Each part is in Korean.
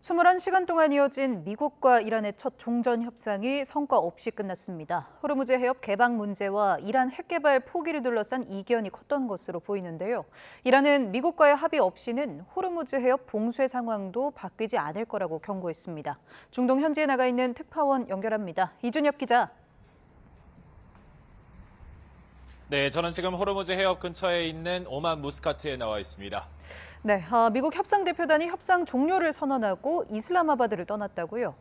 21시간 동안 이어진 미국과 이란의 첫 종전 협상이 성과 없이 끝났습니다. 호르무즈 해협 개방 문제와 이란 핵개발 포기를 둘러싼 이견이 컸던 것으로 보이는데요. 이란은 미국과의 합의 없이는 호르무즈 해협 봉쇄 상황도 바뀌지 않을 거라고 경고했습니다. 중동 현지에 나가 있는 특파원 연결합니다. 이준엽 기자. 네, 저는 지금 호르무즈 해협 근처에 있는 오만 무스카트에 나와 있습니다. 네, 미국 협상대표단이 협상 종료를 선언하고 이슬라마바드를 떠났다고요?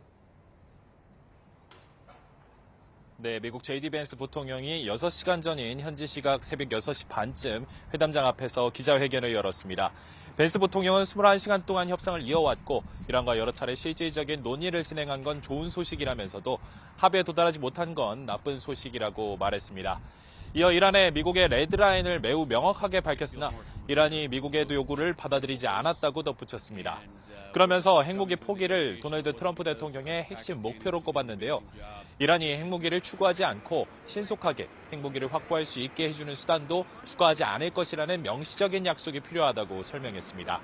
네, 미국 JD 벤스 부통령이 6시간 전인 현지 시각 새벽 6시 반쯤 회담장 앞에서 기자회견을 열었습니다. 벤스 부통령은 21시간 동안 협상을 이어왔고 이란과 여러 차례 실질적인 논의를 진행한 건 좋은 소식이라면서도 합의에 도달하지 못한 건 나쁜 소식이라고 말했습니다. 이어 이란의 미국의 레드라인을 매우 명확하게 밝혔으나 이란이 미국의 요구를 받아들이지 않았다고 덧붙였습니다. 그러면서 핵무기 포기를 도널드 트럼프 대통령의 핵심 목표로 꼽았는데요. 이란이 핵무기를 추구하지 않고 신속하게 핵무기를 확보할 수 있게 해주는 수단도 추가하지 않을 것이라는 명시적인 약속이 필요하다고 설명했습니다.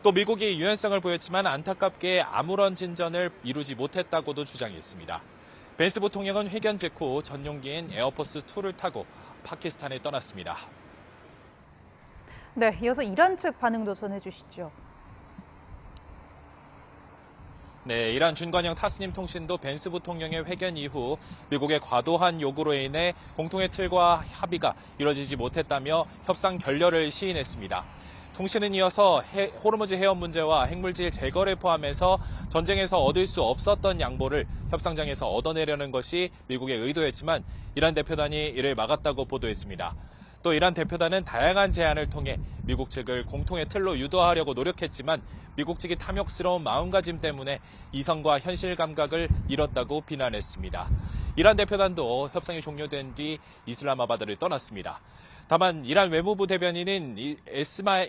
또 미국이 유연성을 보였지만 안타깝게 아무런 진전을 이루지 못했다고도 주장했습니다. 벤스 부통령은 회견 직후 전용기인 에어포스2를 타고 파키스탄에 떠났습니다. 네, 이어서 이란 측 반응도 전해주시죠. 네, 이란 준관영 타스님 통신도 벤스 부통령의 회견 이후 미국의 과도한 요구로 인해 공통의 틀과 합의가 이뤄지지 못했다며 협상 결렬을 시인했습니다. 통신은 이어서 호르무즈 해협 문제와 핵물질 제거를 포함해서 전쟁에서 얻을 수 없었던 양보를 협상장에서 얻어내려는 것이 미국의 의도였지만 이란 대표단이 이를 막았다고 보도했습니다. 또 이란 대표단은 다양한 제안을 통해 미국 측을 공통의 틀로 유도하려고 노력했지만 미국 측이 탐욕스러운 마음가짐 때문에 이성과 현실 감각을 잃었다고 비난했습니다. 이란 대표단도 협상이 종료된 뒤 이슬라마바드를 떠났습니다. 다만 이란 외무부 대변인은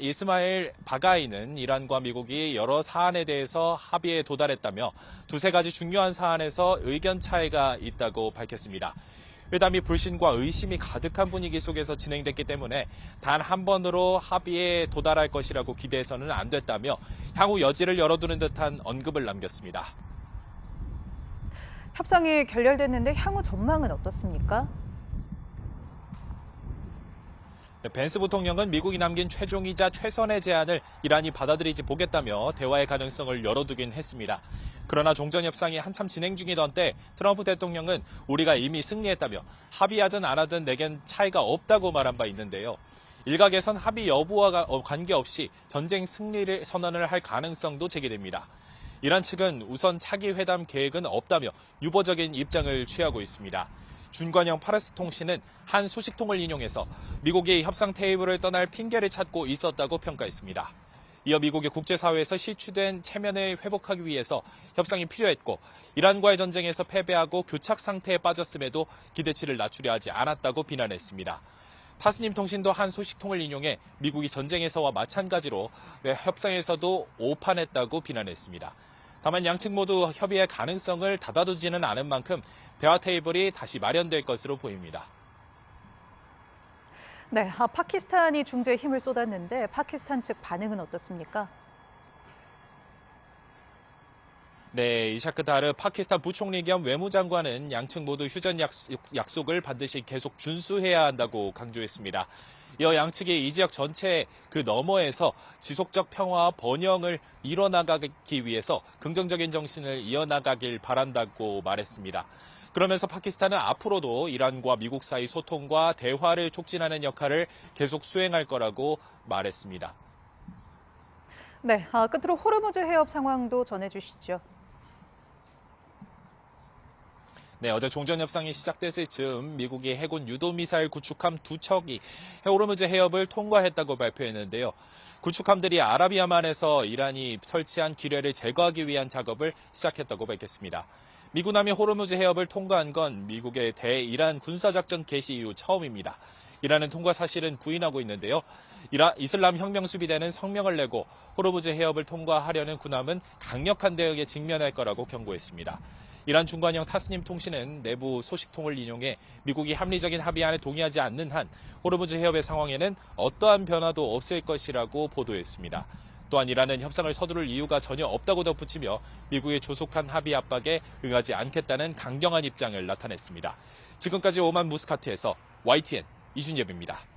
이스마일 바가이는 이란과 미국이 여러 사안에 대해서 합의에 도달했다며 두세 가지 중요한 사안에서 의견 차이가 있다고 밝혔습니다. 회담이 불신과 의심이 가득한 분위기 속에서 진행됐기 때문에 단 한 번으로 합의에 도달할 것이라고 기대해서는 안 됐다며 향후 여지를 열어두는 듯한 언급을 남겼습니다. 협상이 결렬됐는데 향후 전망은 어떻습니까? 벤스 부통령은 미국이 남긴 최종이자 최선의 제안을 이란이 받아들이지 보겠다며 대화의 가능성을 열어두긴 했습니다. 그러나 종전협상이 한참 진행 중이던 때 트럼프 대통령은 우리가 이미 승리했다며 합의하든 안 하든 내겐 차이가 없다고 말한 바 있는데요. 일각에선 합의 여부와 관계없이 전쟁 승리를 선언을 할 가능성도 제기됩니다. 이란 측은 우선 차기 회담 계획은 없다며 유보적인 입장을 취하고 있습니다. 준관영 파르스 통신은 한 소식통을 인용해서 미국이 협상 테이블을 떠날 핑계를 찾고 있었다고 평가했습니다. 이어 미국의 국제사회에서 실추된 체면을 회복하기 위해서 협상이 필요했고 이란과의 전쟁에서 패배하고 교착 상태에 빠졌음에도 기대치를 낮추려 하지 않았다고 비난했습니다. 타스님 통신도 한 소식통을 인용해 미국이 전쟁에서와 마찬가지로 협상에서도 오판했다고 비난했습니다. 다만 양측 모두 협의의 가능성을 닫아두지는 않은 만큼 대화 테이블이 다시 마련될 것으로 보입니다. 네, 파키스탄이 중재에 힘을 쏟았는데 파키스탄 측 반응은 어떻습니까? 네, 이샤크 다르 파키스탄 부총리 겸 외무장관은 양측 모두 휴전 약속을 반드시 계속 준수해야 한다고 강조했습니다. 이어 양측이 이 지역 전체 그 너머에서 지속적 평화와 번영을 이뤄나가기 위해서 긍정적인 정신을 이어나가길 바란다고 말했습니다. 그러면서 파키스탄은 앞으로도 이란과 미국 사이 소통과 대화를 촉진하는 역할을 계속 수행할 거라고 말했습니다. 네, 끝으로 호르무즈 해협 상황도 전해주시죠. 네, 어제 종전협상이 시작됐을 즈음 미국이 해군 유도미사일 구축함 2척이 호르무즈 해협을 통과했다고 발표했는데요. 구축함들이 아라비아만에서 이란이 설치한 기뢰를 제거하기 위한 작업을 시작했다고 밝혔습니다. 미군함이 호르무즈 해협을 통과한 건 미국의 대이란 군사작전 개시 이후 처음입니다. 이란은 통과 사실은 부인하고 있는데요. 이슬람 혁명수비대는 성명을 내고 호르무즈 해협을 통과하려는 군함은 강력한 대응에 직면할 거라고 경고했습니다. 이란 중관영 타스님 통신은 내부 소식통을 인용해 미국이 합리적인 합의안에 동의하지 않는 한 호르무즈 해협의 상황에는 어떠한 변화도 없을 것이라고 보도했습니다. 또한 이란은 협상을 서두를 이유가 전혀 없다고 덧붙이며 미국의 조속한 합의 압박에 응하지 않겠다는 강경한 입장을 나타냈습니다. 지금까지 오만 무스카트에서 YTN 이준엽입니다.